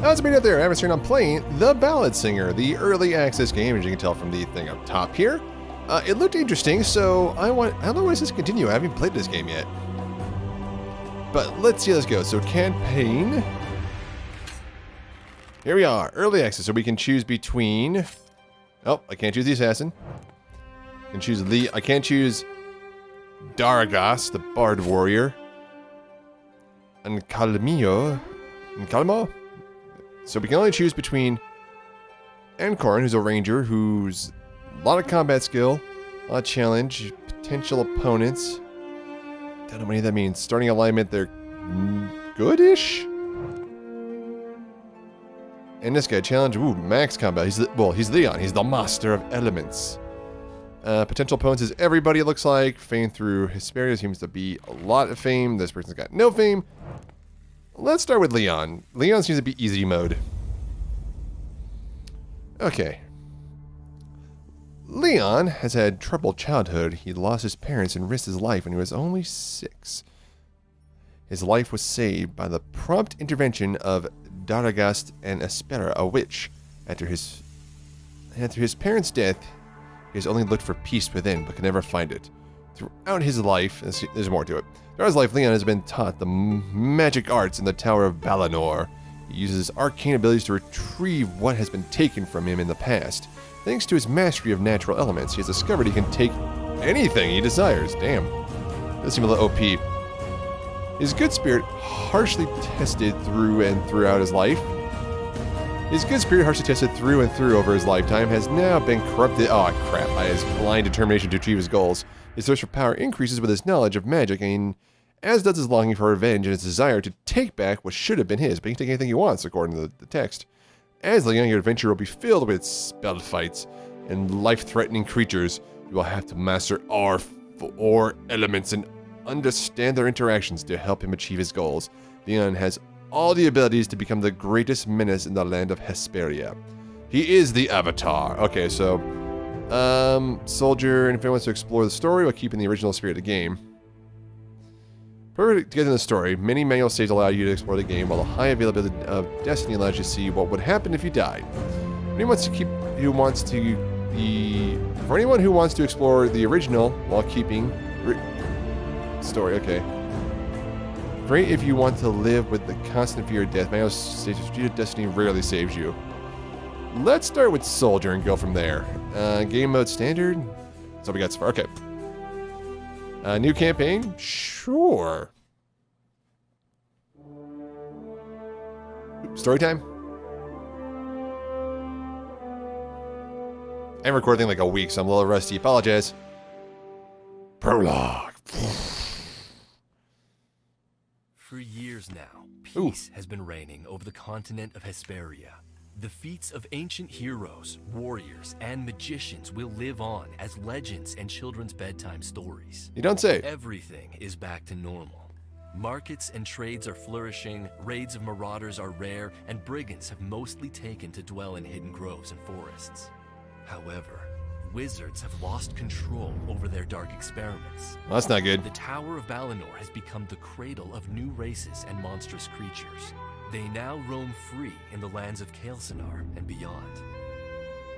How's it been out there? I'm I'm playing The Ballad Singer, the early access game, as you can tell from the thing up top here. It looked interesting, so I don't know why this continue. I haven't played this game yet. But let's see how this goes. So campaign. Here we are, early access. So we can choose between. Oh, I can't choose the assassin. I can't choose Daragas, the bard warrior. And Calmo. So we can only choose between Ancorin, who's a ranger, who's a lot of combat skill, a lot of challenge, potential opponents. Don't know what any of that means. Starting alignment, they're goodish. And this guy, challenge, max combat. He's Leon. He's the master of elements. Potential opponents is everybody, it looks like. Fame through Hesperia seems to be a lot of fame. This person's got no fame. Let's start with Leon. Leon seems to be easy mode. Okay. Leon has had troubled childhood. He lost his parents and risked his life when he was only 6. His life was saved by the prompt intervention of Daragast and Aspera, a witch. After his parents' death, he has only looked for peace within, but could never find it. Throughout his life, there's more to it. Throughout his life, Leon has been taught the magic arts in the Tower of Balanor. He uses arcane abilities to retrieve what has been taken from him in the past. Thanks to his mastery of natural elements, he has discovered he can take anything he desires. Damn. Does seem a little OP. His good spirit, harshly tested through and throughout his life. His good spirit, harshly tested through and through over his lifetime, has now been corrupted, by his blind determination to achieve his goals. His thirst for power increases with his knowledge of magic, and as does his longing for revenge and his desire to take back what should have been his, but he can take anything he wants, according to the text. As Leon, your adventure will be filled with spell fights and life-threatening creatures. You will have to master all 4 elements and understand their interactions to help him achieve his goals. Leon has all the abilities to become the greatest menace in the land of Hesperia. He is the Avatar. Okay, so soldier, and if anyone wants to explore the story while keeping the original spirit of the game. Perfect to get in the story, many manual saves allow you to explore the game, while the high availability of Destiny allows you to see what would happen if you died. For anyone who wants to explore the original while keeping story, okay. Great if you want to live with the constant fear of death. Manual saves Destiny rarely saves you. Let's start with Soldier and go from there. Game mode standard. That's all we got so far. Okay. New campaign? Sure. Story time? I haven't recorded anything like a week, so I'm a little rusty. Apologize. Prologue. For years now, peace has been reigning over the continent of Hesperia. The feats of ancient heroes, warriors, and magicians will live on as legends and children's bedtime stories. You don't say. Everything is back to normal. Markets and trades are flourishing, raids of marauders are rare, and brigands have mostly taken to dwell in hidden groves and forests. However, wizards have lost control over their dark experiments. Well, that's not good. The Tower of Balanor has become the cradle of new races and monstrous creatures. They now roam free in the lands of Kael'Sanar and beyond.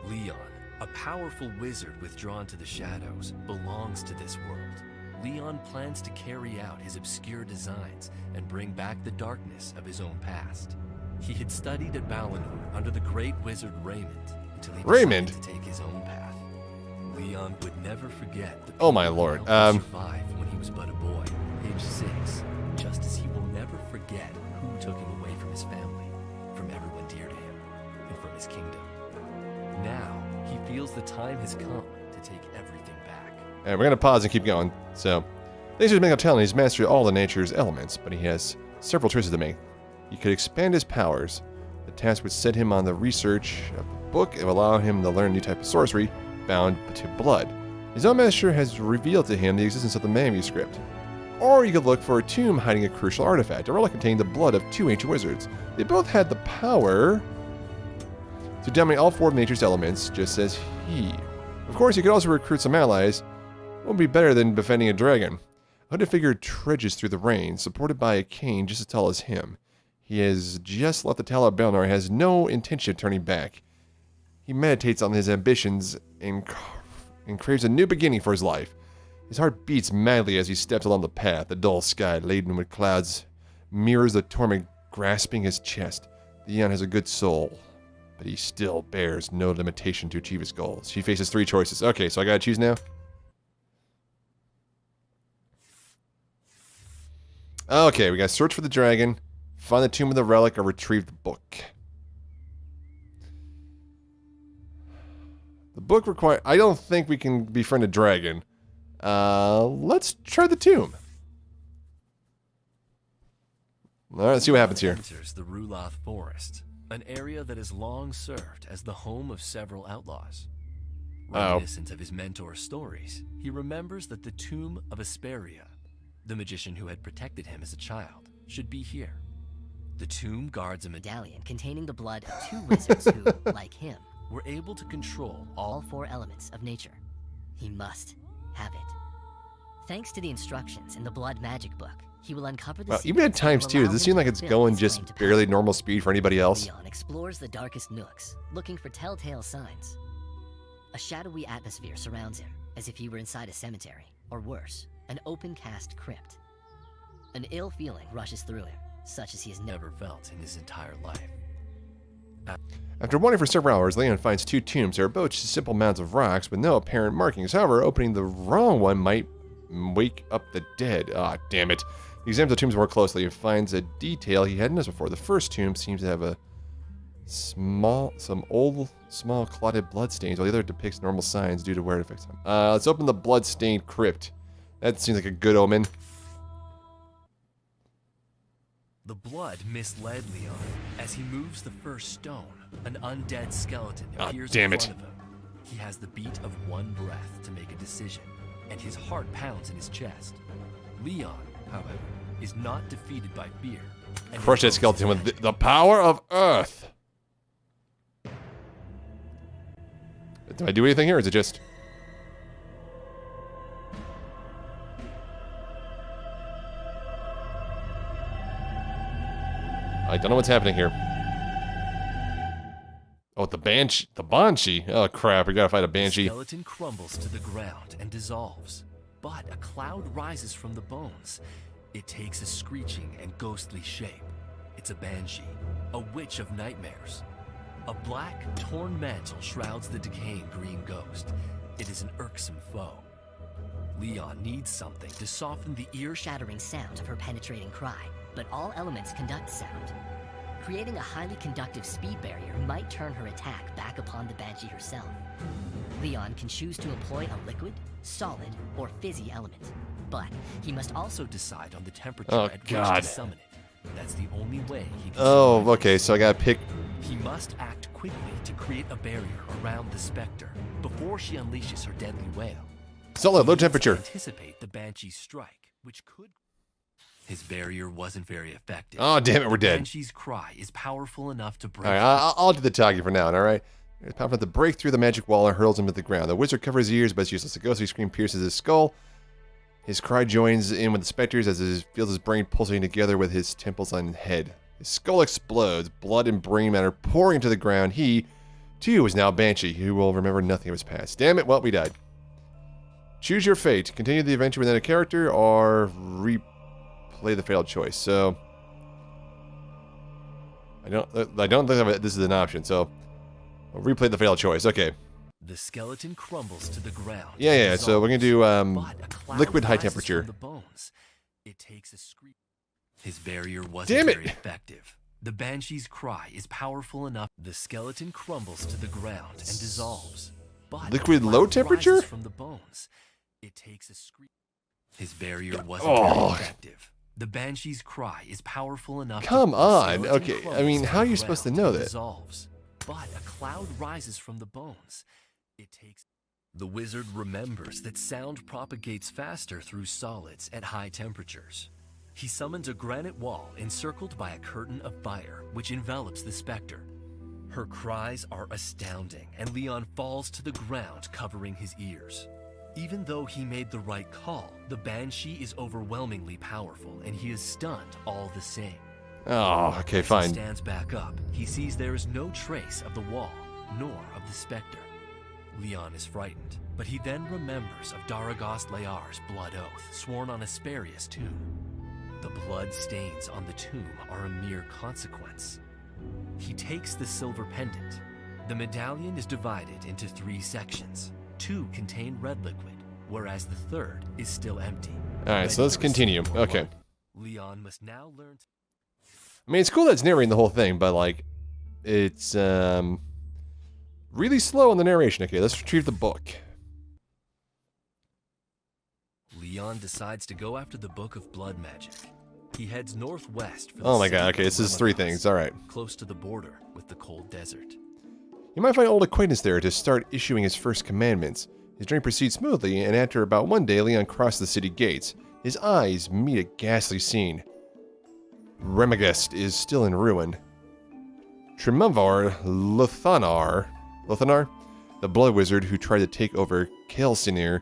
Leon, a powerful wizard withdrawn to the shadows, belongs to this world. Leon plans to carry out his obscure designs and bring back the darkness of his own past. He had studied at Balanor under the great wizard Raymond until he decided to take his own path. Leon would never forget the oh my lord. survived when he was but a boy, age 6, just as he will never forget who took him away from his family, from everyone dear to him, and from his kingdom. Now, he feels the time has come to take everything back. Alright, we're going to pause and keep going. So, thanks to his mental talent, he's mastered all the nature's elements, but he has several choices to make. He could expand his powers. The task would set him on the research of the book and allow him to learn a new type of sorcery, bound to blood. His own master has revealed to him the existence of the manuscript. Or you could look for a tomb hiding a crucial artifact, a relic containing the blood of 2 ancient wizards. They both had the power to dominate all 4 of nature's elements, just as he. Of course, you could also recruit some allies. What would be better than befriending a dragon? A hooded figure trudges through the rain, supported by a cane just as tall as him. He has just left the Tower of Belnor and has no intention of turning back. He meditates on his ambitions and craves a new beginning for his life. His heart beats madly as he steps along the path. The dull sky, laden with clouds, mirrors the torment grasping his chest. Leon has a good soul, but he still bears no limitation to achieve his goals. He faces 3 choices. Okay, so I gotta choose now? Okay, we gotta search for the dragon, find the tomb of the relic, or retrieve the book. The book requires... I don't think we can befriend a dragon. Let's try the tomb. Alright, let's see what happens here. Enters the Rulath Forest, an area that has long served as the home of several outlaws. Reminiscent of his mentor's stories, he remembers that the tomb of Asperia, the magician who had protected him as a child, should be here. The tomb guards a medallion containing the blood of 2 wizards who, like him, were able to control all 4 elements of nature. He must have it. Thanks to the instructions in the blood magic book, he will uncover the even at times too, does it seem like it's going just barely normal speed for anybody else? Leon explores the darkest nooks, looking for telltale signs. A shadowy atmosphere surrounds him, as if he were inside a cemetery, or worse, an open-cast crypt. An ill feeling rushes through him, such as he has never felt in his entire life. After wandering for several hours, Leon finds 2 tombs. They are both just simple mounds of rocks with no apparent markings. However, opening the wrong one might wake up the dead. Ah, damn it. He examines the tombs more closely and finds a detail he hadn't noticed before. The first tomb seems to have some old, small clotted bloodstains, while the other depicts normal signs due to wear effects. Let's open the blood-stained crypt. That seems like a good omen. The blood misled Leon. As he moves the first stone, an undead skeleton appears in front of him. He has the beat of one breath to make a decision, and his heart pounds in his chest. Leon, however, is not defeated by fear. Crush that skeleton with the power of Earth. Do I do anything here, or is it just... I don't know what's happening here. Oh, the Banshee. The Banshee? Oh, crap. We gotta fight a Banshee. The skeleton crumbles to the ground and dissolves, but a cloud rises from the bones. It takes a screeching and ghostly shape. It's a Banshee, a witch of nightmares. A black, torn mantle shrouds the decaying green ghost. It is an irksome foe. Leon needs something to soften the ear-shattering sound of her penetrating cry, but all elements conduct sound. Creating a highly conductive speed barrier might turn her attack back upon the Banshee herself. Leon can choose to employ a liquid, solid, or fizzy element, but he must also decide on the temperature at which to summon it. That's the only way he can Oh, okay, so I gotta pick... He must act quickly to create a barrier around the Spectre before she unleashes her deadly wail. Solid, low temperature. Anticipate the Banshee's strike, which could... His barrier wasn't very effective. Oh, damn it, we're dead. Banshee's cry is powerful enough to break... Alright, I'll do the talking for now, alright? It's powerful enough to break through the magic wall and hurls him to the ground. The wizard covers his ears, but it's useless. A ghostly scream pierces his skull. His cry joins in with the specters as he feels his brain pulsating together with his temples and head. His skull explodes, blood and brain matter pouring to the ground. He, too, is now a Banshee, who will remember nothing of his past. Damn it, well, we died. Choose your fate. Continue the adventure within a character, or replay the failed choice. So, I don't think this is an option, so I'll replay the failed choice. Okay. The skeleton crumbles to the ground. Yeah, so we're gonna do liquid high temperature. The bones. It takes a scream. His barrier wasn't very effective. The Banshee's cry is powerful enough. The skeleton crumbles to the ground and dissolves. But liquid low temperature? From the bones. It takes a scream. His barrier wasn't very effective. The Banshee's cry is powerful enough. Come on. Okay, I mean, how are you supposed to know that? Dissolves. But a cloud rises from the bones. It takes... The wizard remembers that sound propagates faster through solids at high temperatures. He summons a granite wall encircled by a curtain of fire, which envelops the specter. Her cries are astounding, and Leon falls to the ground, covering his ears. Even though he made the right call, the Banshee is overwhelmingly powerful, and he is stunned all the same. Oh, okay, As he fine. stands back up, he sees there is no trace of the wall, nor of the specter. Leon is frightened, but he then remembers of Daragast Layar's blood oath sworn on Asperia's tomb. The blood stains on the tomb are a mere consequence. He takes the silver pendant. The medallion is divided into 3 sections. 2 contain red liquid, whereas the third is still empty. Alright, so let's continue. Okay. Leon must now learn to... I mean, it's cool that it's narrating the whole thing, but, like, it's, really slow on the narration. Okay, let's retrieve the book. Leon decides to go after the Book of Blood Magic. He heads northwest for the Oh my city god, of okay, this is 3 Ramadas, things. Alright. close to the border with the cold desert. You might find an old acquaintance there to start issuing his first commandments. His journey proceeds smoothly, and after about 1 day, Leon crosses the city gates. His eyes meet a ghastly scene. Remagest is still in ruin. Tremumvar Lothanar, the blood wizard who tried to take over Kelsinir,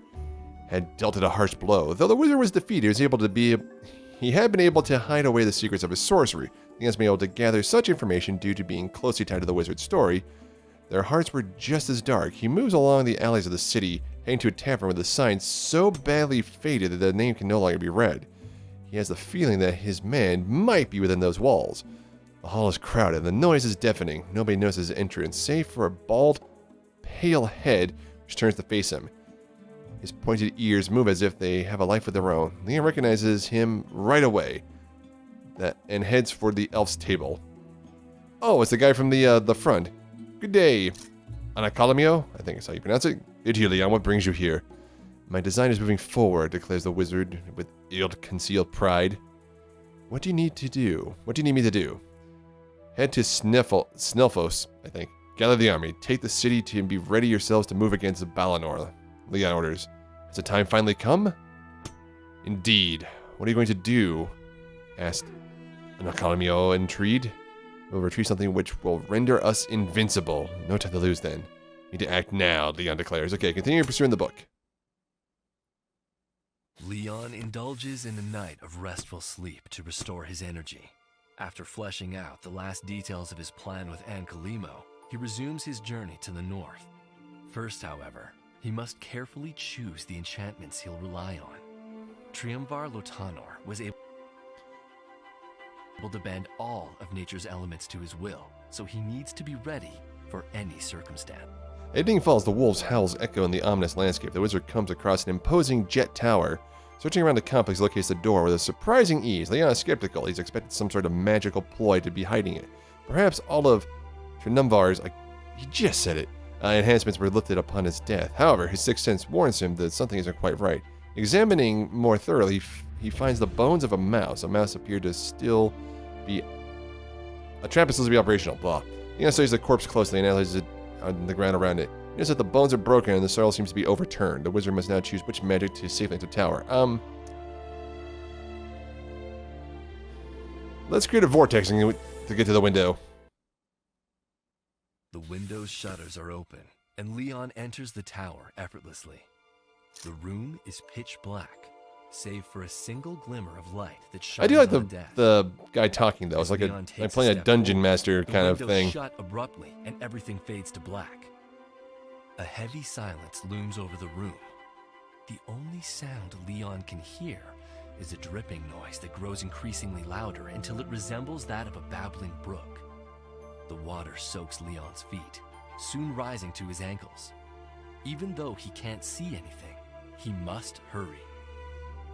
had dealt it a harsh blow. Though the wizard was defeated, he had been able to hide away the secrets of his sorcery. Leon has been able to gather such information due to being closely tied to the wizard's story. Their hearts were just as dark. He moves along the alleys of the city, heading to a tavern with a sign so badly faded that the name can no longer be read. He has the feeling that his man might be within those walls. The hall is crowded, and the noise is deafening. Nobody notices his entrance, save for a bald, pale head which turns to face him. His pointed ears move as if they have a life of their own. Leon recognizes him right away and heads for the elf's table. Oh, it's the guy from the front. Good day, Anacalamio, I think is how you pronounce it. Good here, Leon. What brings you here? My design is moving forward, declares the wizard with ill-concealed pride. What do you need to do? What do you need me to do? Head to Snilfos, I think. Gather the army. Take the city to be ready yourselves to move against the Balinor. Leon orders. Has the time finally come? Indeed. What are you going to do? Asked Anacalamio, intrigued. We'll retrieve something which will render us invincible. No time to lose then. Need to act now, Leon declares. Okay, continue pursuing the book. Leon indulges in a night of restful sleep to restore his energy. After fleshing out the last details of his plan with Ancalimo, he resumes his journey to the north. First, however, he must carefully choose the enchantments he'll rely on. Triumvar Lotanor was able to bend all of nature's elements to his will, so he needs to be ready for any circumstance. Evening falls, the wolves' howls echo in the ominous landscape. The wizard comes across an imposing jet tower. Searching around the complex, locates the door with a surprising ease. Leon is skeptical. He's expected some sort of magical ploy to be hiding it. Perhaps all of Tremumvar's, he just said it, enhancements were lifted upon his death. However, his sixth sense warns him that something isn't quite right. Examining more thoroughly, he finds the bones of a mouse. A mouse appeared to still be... A trap is still to be operational. Blah. Leon studies the corpse closely and analyzes it on the ground around it. He knows that the bones are broken and the soil seems to be overturned. The wizard must now choose which magic to safely enter the tower. Let's create a vortex to get to the window. The window's shutters are open, and Leon enters the tower effortlessly. The room is pitch black, save for a single glimmer of light that shines I do like on the desk. the guy talking though. It's like Leon takes like playing a step dungeon forward, master the kind of windows thing. shut abruptly, and everything fades to black. A heavy silence looms over the room. The only sound Leon can hear is a dripping noise that grows increasingly louder until it resembles that of a babbling brook. The water soaks Leon's feet, soon rising to his ankles. Even though he can't see anything, he must hurry.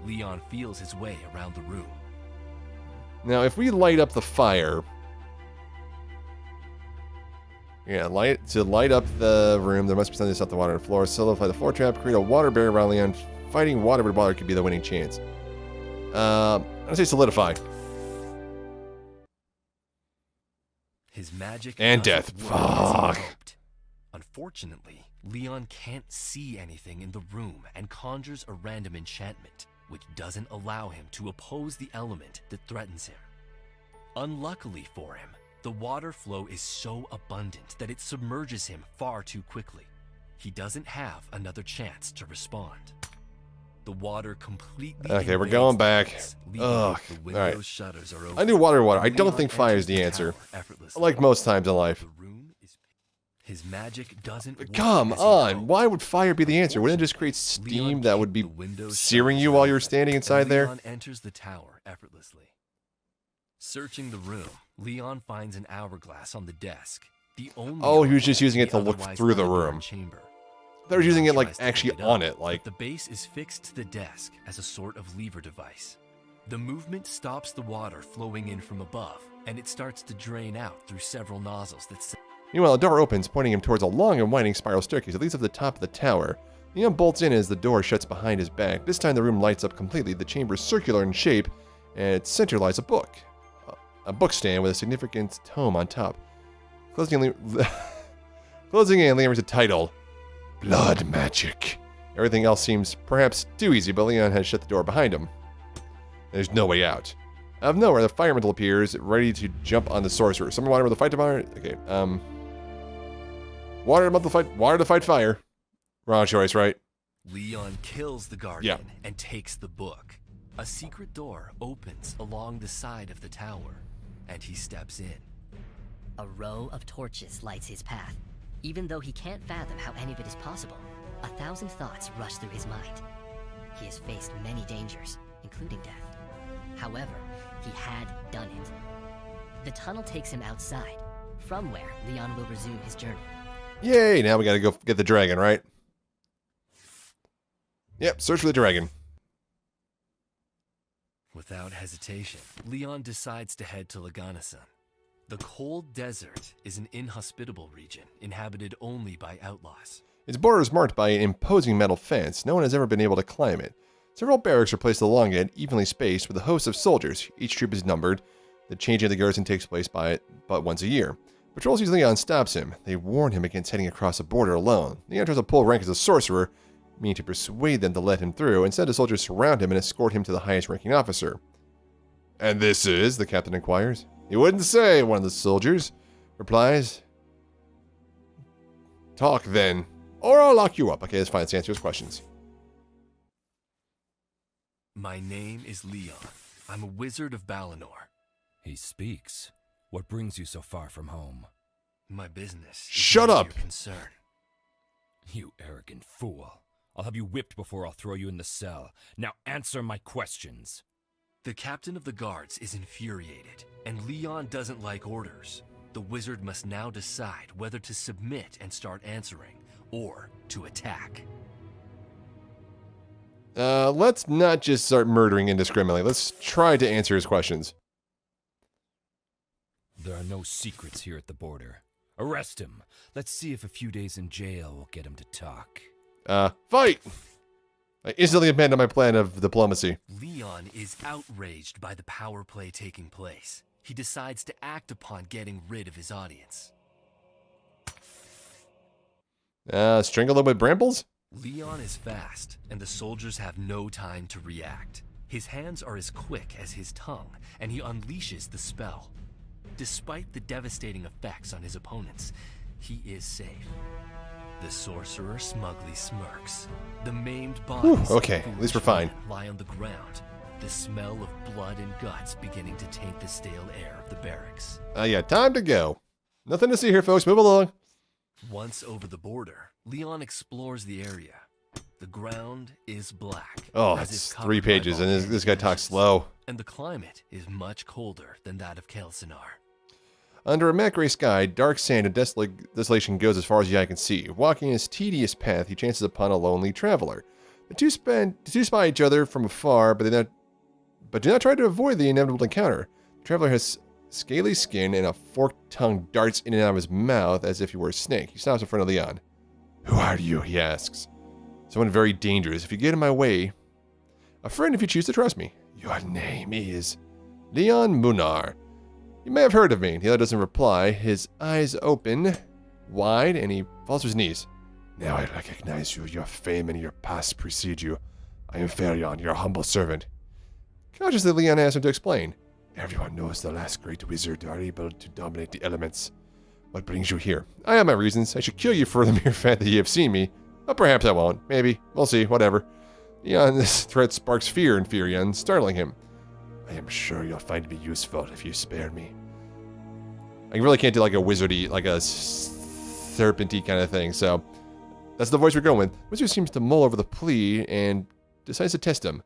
Leon feels his way around the room. Now, if we light up the fire, to light up the room, there must be something to stop the water on the floor. Solidify the floor trap, create a water barrier around Leon. Fighting water with water could be the winning chance. I'm gonna say solidify. His magic And doesn't death. work as he Fuck. hoped. Unfortunately, Leon can't see anything in the room and conjures a random enchantment, which doesn't allow him to oppose the element that threatens him. Unluckily for him, the water flow is so abundant that it submerges him far too quickly. He doesn't have another chance to respond. The water completely Okay, we're invades going the back. place, leaving Ugh. the All window's right. shutters are open. I knew water. I don't Leon think fire is enters the the answer. tower effortlessly. Like most times in life. The room is... His magic doesn't work Come as he on. hoped. Why would fire be the answer? Wouldn't it just create steam Leon that would be kicked the window's searing shutters you while open, you're standing and inside there? Leon enters the tower effortlessly. Searching the room, Leon finds an hourglass on the desk. The only Oh, he was just hourglass using in it the to look otherwise through the unadorned room. Chamber. They were using Leon it like tries to actually pick it on up, it, like but the base is fixed to the desk as a sort of lever device. The movement stops the water flowing in from above, and it starts to drain out through several nozzles that Meanwhile, a door opens, pointing him towards a long and winding spiral staircase that leads up to the top of the tower. Leon bolts in as the door shuts behind his back. This time the room lights up completely. The chamber is circular in shape, and its center lies a book. A book stand with a significant tome on top. Closing in, Leon reads the title, Blood Magic. Everything else seems perhaps too easy, but Leon has shut the door behind him. There's no way out. Out of nowhere, the fire mantle appears, ready to jump on the sorcerer. Someone water with the fight tomorrow? Okay, water to fight fire. Wrong choice, right? Leon kills the guardian and takes the book. A secret door opens along the side of the tower, and he steps in. A row of torches lights his path. Even though he can't fathom how any of it is possible, 1,000 thoughts rush through his mind. He has faced many dangers, including death. However, he had done it. The tunnel takes him outside, from where Leon will resume his journey. Yay, now we gotta go get the dragon, right? Yep, search for the dragon. Without hesitation, Leon decides to head to Laganasan. The cold desert is an inhospitable region inhabited only by outlaws. Its border is marked by an imposing metal fence. No one has ever been able to climb it. Several barracks are placed along it, evenly spaced, with a host of soldiers. Each troop is numbered. The changing of the garrison takes place but once a year. Patrol sees Leon stops him. They warn him against heading across the border alone. Leon tries to pull rank as a sorcerer, meaning to persuade them to let him through. Instead, the soldiers surround him and escort him to the highest ranking officer. And this is? The captain inquires. He wouldn't say, one of the soldiers replies. Talk then, or I'll lock you up. Okay, that's fine. Let's answer his questions. My name is Leon. I'm a wizard of Balinor. He speaks. What brings you so far from home? My business is Shut none of up! your concern. You arrogant fool. I'll have you whipped before I'll throw you in the cell. Now answer my questions. The captain of the guards is infuriated, and Leon doesn't like orders. The wizard must now decide whether to submit and start answering, or to attack. Let's not just start murdering indiscriminately. Let's try to answer his questions. There are no secrets here at the border. Arrest him. Let's see if a few days in jail will get him to talk. Fight! I instantly abandon my plan of diplomacy. Leon is outraged by the power play taking place. He decides to act upon getting rid of his audience. Strangle him with brambles? Leon is fast, and the soldiers have no time to react. His hands are as quick as his tongue, and he unleashes the spell. Despite the devastating effects on his opponents, he is safe. The sorcerer smugly smirks. The maimed bodies okay, of at least we're foolish fine. men lie on the ground, the smell of blood and guts beginning to taint the stale air of the barracks. Yeah, time to go. Nothing to see here, folks. Move along. Once over the border, Leon explores the area. The ground is black. Oh, as if it's covered 3 by pages, and this volcanic guy talks ashes. slow. And the climate is much colder than that of Kelsinar. Under a matte gray sky, dark sand and desolation goes as far as the eye can see. Walking his tedious path, he chances upon a lonely traveler. The two spy each other from afar, but do not try to avoid the inevitable encounter. The traveler has scaly skin, and a forked tongue darts in and out of his mouth as if he were a snake. He stops in front of Leon. Who are you? He asks. Someone very dangerous. If you get in my way, a friend if you choose to trust me. Your name is Leon Munar. You may have heard of me. The other doesn't reply. His eyes open wide, and he falls to his knees. Now I recognize you. Your fame and your past precede you. I am Ferion, your humble servant. Cautiously, Leon asks him to explain. Everyone knows the last great wizard are able to dominate the elements. What brings you here? I have my reasons. I should kill you for the mere fact that you have seen me. But perhaps I won't. Maybe. We'll see. Whatever. Leon, this threat sparks fear in Furion, startling him. I am sure you'll find me useful if you spare me. I really can't do like a wizardy, like a serpenty kind of thing, so that's the voice we're going with. Wizard seems to mull over the plea and decides to test him.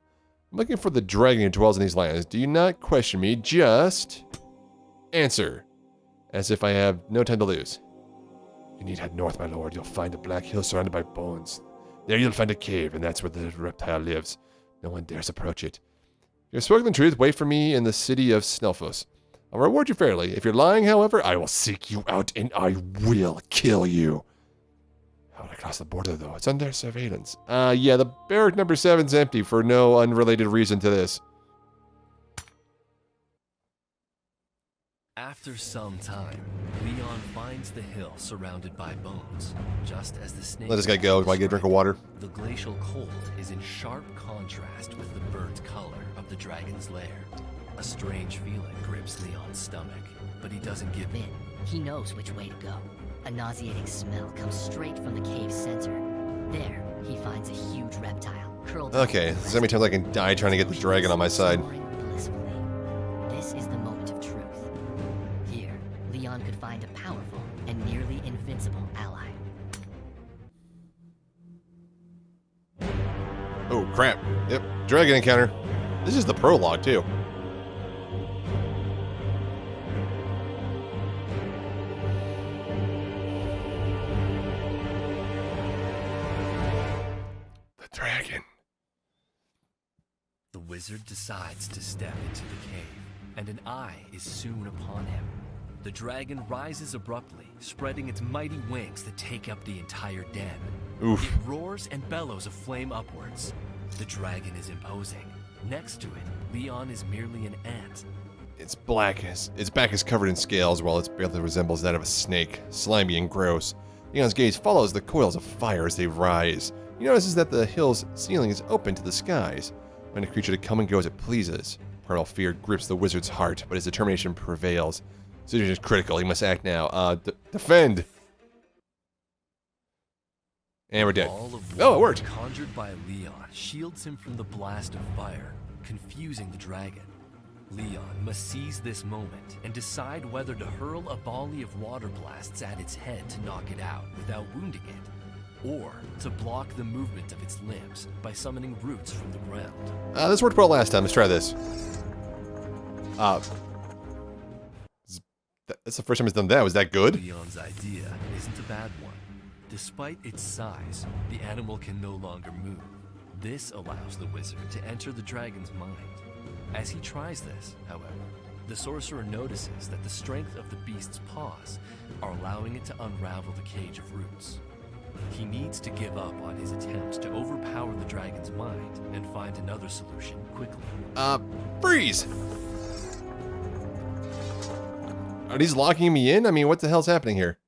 I'm looking for the dragon who dwells in these lands. Do you not question me, just answer. As if I have no time to lose. You need head north, my lord. You'll find a black hill surrounded by bones. There you'll find a cave, and that's where the reptile lives. No one dares approach it. If you've spoken the truth, wait for me in the city of Snelfos. I'll reward you fairly. If you're lying, however, I will seek you out, and I will kill you. How would I cross the border, though? It's under surveillance. Yeah, the barrack number 7's empty for no unrelated reason to this. After some time, Leon finds the hill surrounded by bones. Just as the snake... Let this guy go. Can I get a drink of water? The glacial cold is in sharp contrast with the burnt color of the dragon's lair. A strange feeling grips Leon's stomach, but he doesn't give in. He knows which way to go. A nauseating smell comes straight from the cave's center. There, he finds a huge reptile curled up. Okay, so many times I can die trying to get the dragon on my side. Blissfully. This is the moment of truth. Here, Leon could find a powerful and nearly invincible ally. Oh, crap. Yep, dragon encounter. This is the prologue, too. The dragon. The wizard decides to step into the cave, and an eye is soon upon him. The dragon rises abruptly, spreading its mighty wings that take up the entire den. Oof. It roars and bellows a flame upwards. The dragon is imposing. Next to it, Leon is merely an ant. Its back is covered in scales, while its belly resembles that of a snake, slimy and gross. Leon's gaze follows the coils of fire as they rise. He notices that the hill's ceiling is open to the skies, allowing the creature to come and go as it pleases. Primal fear grips the wizard's heart, but his determination prevails. The situation is critical. He must act now. Defend! And we're dead. Oh, it worked! Conjured by Leon shields him from the blast of fire, confusing the dragon. Leon must seize this moment and decide whether to hurl a volley of water blasts at its head to knock it out without wounding it, or to block the movement of its limbs by summoning roots from the ground. This worked well last time. Let's try this. That's the first time it's done that. Was that good? Leon's idea isn't a bad one. Despite its size, the animal can no longer move. This allows the wizard to enter the dragon's mind. As he tries this, however, the sorcerer notices that the strength of the beast's paws are allowing it to unravel the cage of roots. He needs to give up on his attempt to overpower the dragon's mind and find another solution quickly. Freeze! Are these locking me in? I mean, what the hell's happening here?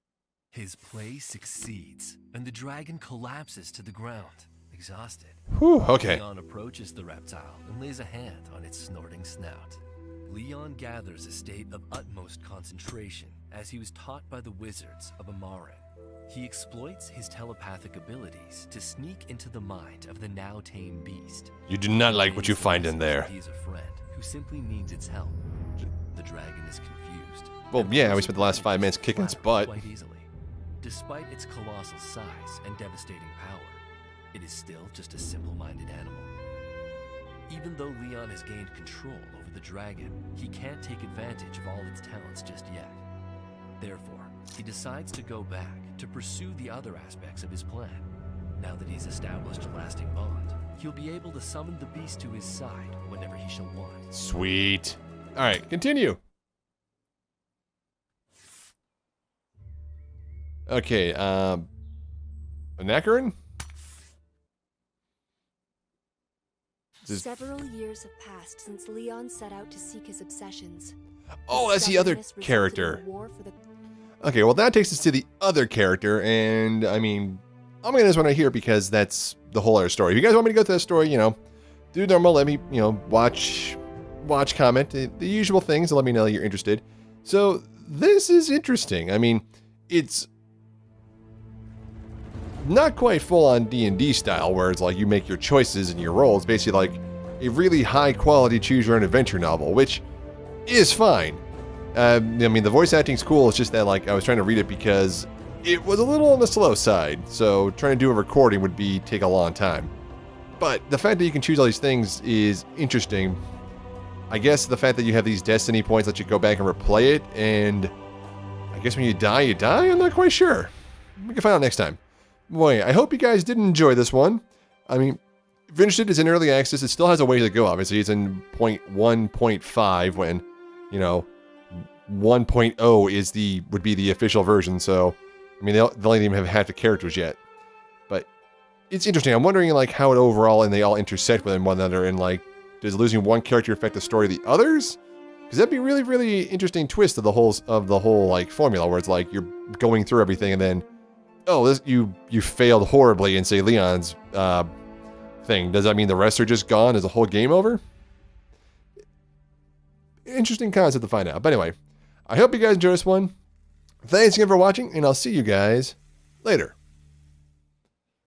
His play succeeds, and the dragon collapses to the ground, exhausted. Whew, okay. Leon approaches the reptile and lays a hand on its snorting snout. Leon gathers a state of utmost concentration as he was taught by the wizards of Amarin. He exploits his telepathic abilities to sneak into the mind of the now tame beast. You do not like what you find in there. He is a friend who simply needs its help. The dragon is confused. Well, yeah, we spent the last 5 minutes kicking its butt. Quite easily. Despite its colossal size and devastating power, it is still just a simple-minded animal. Even though Leon has gained control over the dragon, he can't take advantage of all its talents just yet. Therefore, he decides to go back to pursue the other aspects of his plan. Now that he's established a lasting bond, he'll be able to summon the beast to his side whenever he shall want. Sweet. All right, continue. Okay, Anakarin? Several years have passed since Leon set out to seek his obsessions. Oh, that's the other Stubbornness resulted in character. a war for the... Okay, well that takes us to the other character, and I mean, I'm gonna this one right here because that's the whole other story. If you guys want me to go through that story, you know, do normal, let me, you know, watch, comment, the usual things, and let me know you're interested. So, this is interesting. I mean, it's not quite full on D&D style, where it's like you make your choices and your roles. It's basically like a really high quality choose your own adventure novel, which is fine. I mean, the voice acting's cool. It's just that, like, I was trying to read it because it was a little on the slow side. So trying to do a recording would take a long time. But the fact that you can choose all these things is interesting. I guess the fact that you have these destiny points let you go back and replay it, and I guess when you die, you die? I'm not quite sure. We can find out next time. Boy, I hope you guys did enjoy this one. I mean, if you're interested, it's in early access. It still has a way to go, obviously. It's in 0.1.5 when, you know, 1.0 would be the official version. So, I mean, they don't even have half the characters yet. But it's interesting. I'm wondering, like, how it overall and they all intersect with one another, and, like, does losing one character affect the story of the others? Because that'd be really, really interesting twist of the whole like formula, where it's like you're going through everything and then, oh, you failed horribly in, say, Leon's thing. Does that mean the rest are just gone? Is the whole game over? Interesting concept to find out. But anyway, I hope you guys enjoyed this one. Thanks again for watching, and I'll see you guys later.